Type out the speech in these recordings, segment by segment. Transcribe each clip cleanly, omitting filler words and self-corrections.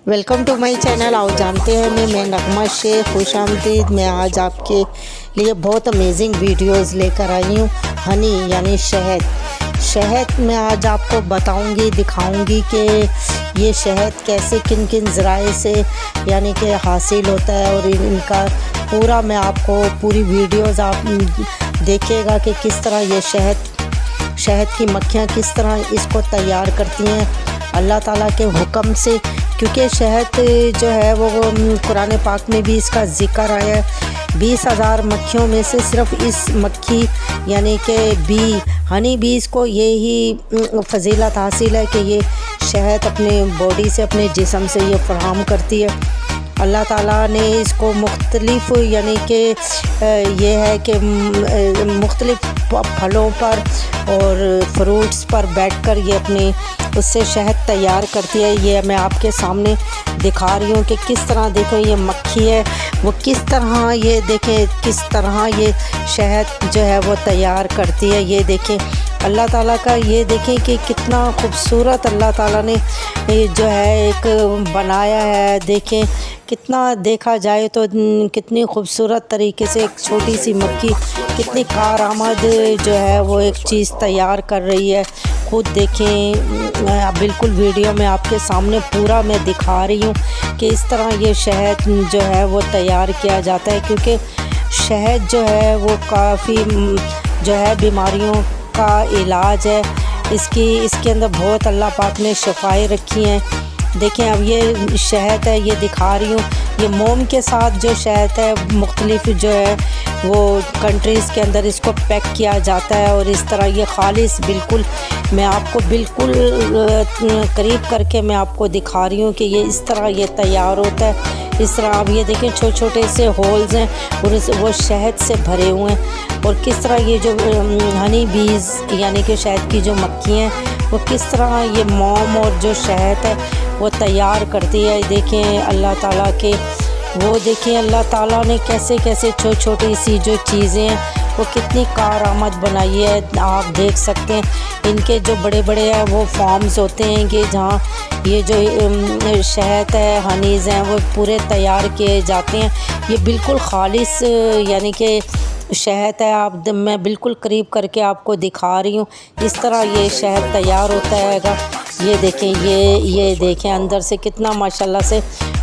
Welcome to my channel. आओ जानते हैं मैं नगमा शेख, खुश आमदीद। मैं आज आपके लिए बहुत अमेजिंग वीडियोस लेकर आई हूँ। हनी यानी शहद में आज आपको बताऊंगी, दिखाऊंगी कि ये शहद कैसे किन किन ज़राए से यानी कि हासिल होता है, और इनका पूरा मैं आपको पूरी वीडियोस आप देखिएगा कि किस तरह ये शहद की मक्खियाँ किस तरह इसको तैयार करती हैं अल्लाह ताला के हुक्म से। क्योंकि शहद जो है वो कुरान पाक में भी इसका ज़िक्र आया है। 20,000 मक्खियों में से सिर्फ़ इस मक्खी यानी कि हनी बीज़ को ये ही फ़जीलत हासिल है कि ये शहद अपने बॉडी से, अपने जिस्म से ये फ़राहम करती है। अल्लाह ताला ने इसको मुख्तलिफ़ यानी कि ये है कि मुख्तलिफ़ फलों पर और फ्रूट्स पर बैठकर ये अपने उससे शहद तैयार करती है। ये मैं आपके सामने दिखा रही हूँ कि किस तरह, देखो ये मक्खी है वो किस तरह, ये देखें किस तरह ये शहद जो है वो तैयार करती है। ये देखें अल्लाह ताला का, ये देखें कि कितना खूबसूरत अल्लाह ताला ने जो है एक बनाया है। देखें कितना, देखा जाए तो कितनी खूबसूरत तरीके से एक छोटी सी मक्खी कितनी कारआमद जो है वो एक चीज़ तैयार कर रही है। खुद देखें, बिल्कुल वीडियो में आपके सामने पूरा मैं दिखा रही हूँ कि इस तरह ये शहद जो है वो तैयार किया जाता है। क्योंकि शहद जो है वो काफ़ी जो है बीमारियों का इलाज है। इसके अंदर बहुत अल्लाह पाक ने शफ़ाएँ रखी हैं। देखें अब ये शहद है, ये दिखा रही हूँ, ये मोम के साथ जो शहद है मुख्तलिफ़ जो है वो कंट्रीज़ के अंदर इसको पैक किया जाता है। और इस तरह ये खालिस बिल्कुल मैं आपको बिल्कुल करीब करके मैं आपको दिखा रही हूँ कि ये इस तरह ये तैयार होता है। इस तरह आप ये देखें छोटे छोटे से होल्स हैं और वो शहद से भरे हुए हैं। और किस तरह ये जो हनी बीज़ यानी कि शहद की जो मक्खी हैं वो किस तरह ये मोम और जो शहद है वो तैयार करती है। देखें अल्लाह ताला के, वो देखें अल्लाह ताला ने कैसे कैसे छोटी छोटी सी जो चीज़ें हैं वो कितनी कारआमद बनाई है। आप देख सकते हैं इनके जो बड़े बड़े हैं वो फार्म्स होते हैं कि जहाँ ये जो शहद है, हनीज़ हैं, वो पूरे तैयार किए जाते हैं। ये बिल्कुल खालिस यानी कि शहद है। आप मैं बिल्कुल करीब करके आपको दिखा रही हूँ इस तरह ये शहद तैयार होता है। ये देखें, ये देखें अंदर से कितना माशाल्लाह से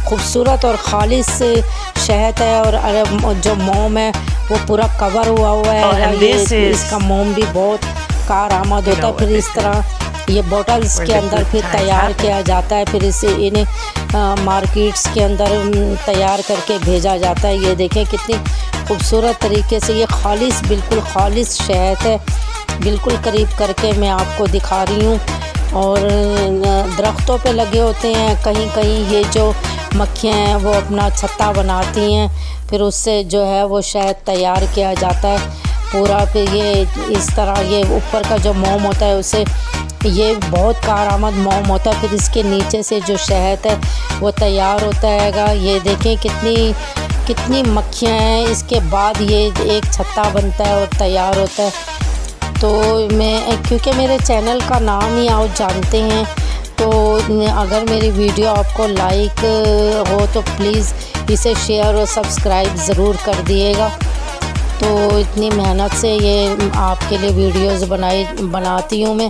खूबसूरत और खालिस शहद है। और जो मोम है वो पूरा कवर हुआ है। इसका मोम भी बहुत कारआमद होता है। फिर इस तरह ये बॉटल्स के अंदर फिर तैयार किया जाता है। फिर इन्हें मार्केट्स के अंदर तैयार करके भेजा जाता है। ये देखें कितनी खूबसूरत तरीके से ये खालिस, बिल्कुल खालिस शहद है। बिल्कुल करीब करके मैं आपको दिखा रही हूँ। और दरख्तों पे लगे होते हैं कहीं कहीं ये जो मक्खियाँ हैं वो अपना छत्ता बनाती हैं, फिर उससे जो है वो शहद तैयार किया जाता है पूरा। फिर ये इस तरह ये ऊपर का जो मोम होता है उसे ये बहुत कारआमद मोम होता है। फिर इसके नीचे से जो शहद है वो तैयार होता है। ये देखें कितनी मक्खियाँ हैं। इसके बाद ये एक छत्ता बनता है और तैयार होता है। तो क्योंकि मेरे चैनल का नाम ही आप जानते हैं, तो अगर मेरी वीडियो आपको लाइक हो तो प्लीज़ इसे शेयर और सब्सक्राइब ज़रूर कर दिएगा। तो इतनी मेहनत से ये आपके लिए वीडियोस बनाती हूँ मैं।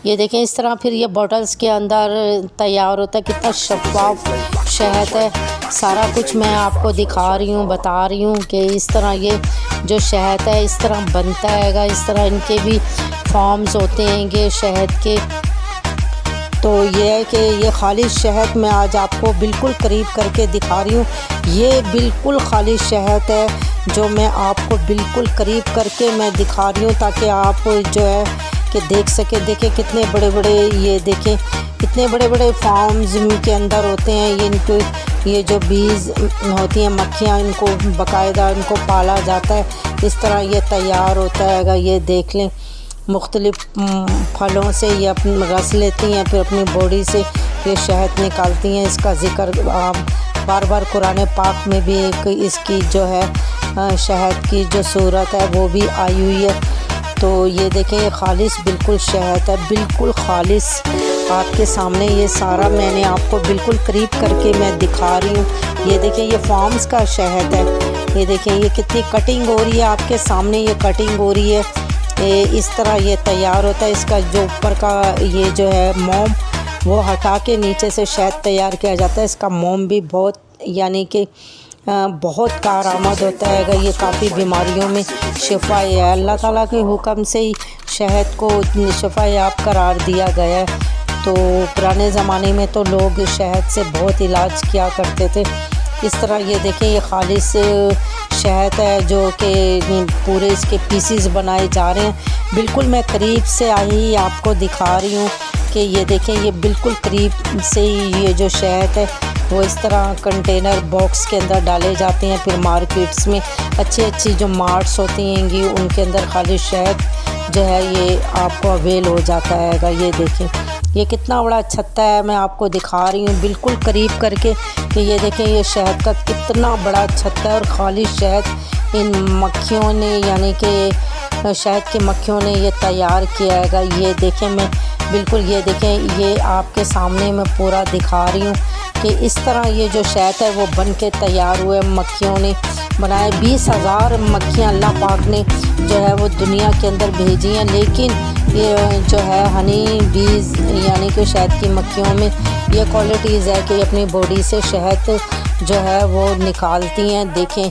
ये देखें इस तरह फिर ये बॉटल्स के अंदर तैयार होता है। कितना शफ़ाफ शहद है। सारा कुछ मैं आपको दिखा रही हूँ, बता रही हूँ कि इस तरह ये जो शहद है इस तरह बनता है। इस तरह इनके भी फॉर्म्स होते हैं ये शहद के। तो ये है कि ये खालिस शहद मैं आज आपको बिल्कुल करीब करके दिखा रही हूँ। ये बिल्कुल खालिस शहद है जो मैं आपको बिल्कुल करीब करके मैं दिखा रही हूँ ताकि आप जो है कि देख सके। देखें कितने बड़े बड़े, ये देखें कितने बड़े बड़े फार्म्स के अंदर होते हैं। ये जो बीज होती हैं मक्खियाँ, इनको बाकायदा इनको पाला जाता है। इस तरह ये तैयार होता है। ये देख लें मुख्तलिफ़ फलों से ये अपनी रस लेती हैं, फिर अपनी बॉडी से ये शहद निकालती हैं। इसका ज़िक्र बार बार कुरान पाक में भी एक इसकी जो है शहद की जो सूरत है वो भी आई हुई है। तो ये देखें ये खालिस बिल्कुल शहद है, बिल्कुल खालिस आपके सामने ये सारा मैंने आपको बिल्कुल करीब करके मैं दिखा रही हूँ। ये देखिए ये फार्म्स का शहद है। ये देखिए ये कितनी कटिंग हो रही है, आपके सामने ये कटिंग हो रही है। इस तरह ये तैयार होता है। इसका जो ऊपर का ये जो है मोम वो हटा के नीचे से शहद तैयार किया जाता है। इसका मोम भी बहुत यानी कि बहुत कारआमद होता है। ये काफ़ी बीमारियों में शिफा है। अल्लाह ताला के हुक्म से ही शहद को शिफा याब करार दिया गया है। तो पुराने ज़माने में तो लोग शहद से बहुत इलाज किया करते थे। इस तरह ये देखें ये खालिस शहद है जो कि पूरे इसके पीसीस बनाए जा रहे हैं। बिल्कुल मैं करीब से आई आपको दिखा रही हूँ कि ये देखें ये बिल्कुल करीब से ही ये जो शहद है वो इस तरह कंटेनर बॉक्स के अंदर डाले जाते हैं। फिर मार्केट्स में अच्छी जो मार्ट्स होती हैंगी उनके अंदर खालिस शहद जो है ये आपको अवेल हो जाता है। ये देखें ये कितना बड़ा छत्ता है, मैं आपको दिखा रही हूँ बिल्कुल करीब करके कि ये देखें ये शहद का कितना बड़ा छत्ता है। और खालिस शहद इन मक्खियों ने यानी कि शहद की मक्खियों ने ये तैयार किया है। ये देखें मैं बिल्कुल ये देखें ये आपके सामने मैं पूरा दिखा रही हूँ कि इस तरह ये जो शहद है वो बन के तैयार हुए मक्खियों ने बनाए। 20,000 मक्खियाँ अल्लाह पाक ने जो है वो दुनिया के अंदर भेजी हैं। लेकिन ये जो है हनी बीज यानी कि शहद की मक्खियों में ये क्वालिटीज़ है कि अपनी बॉडी से शहद जो है वो निकालती हैं। देखें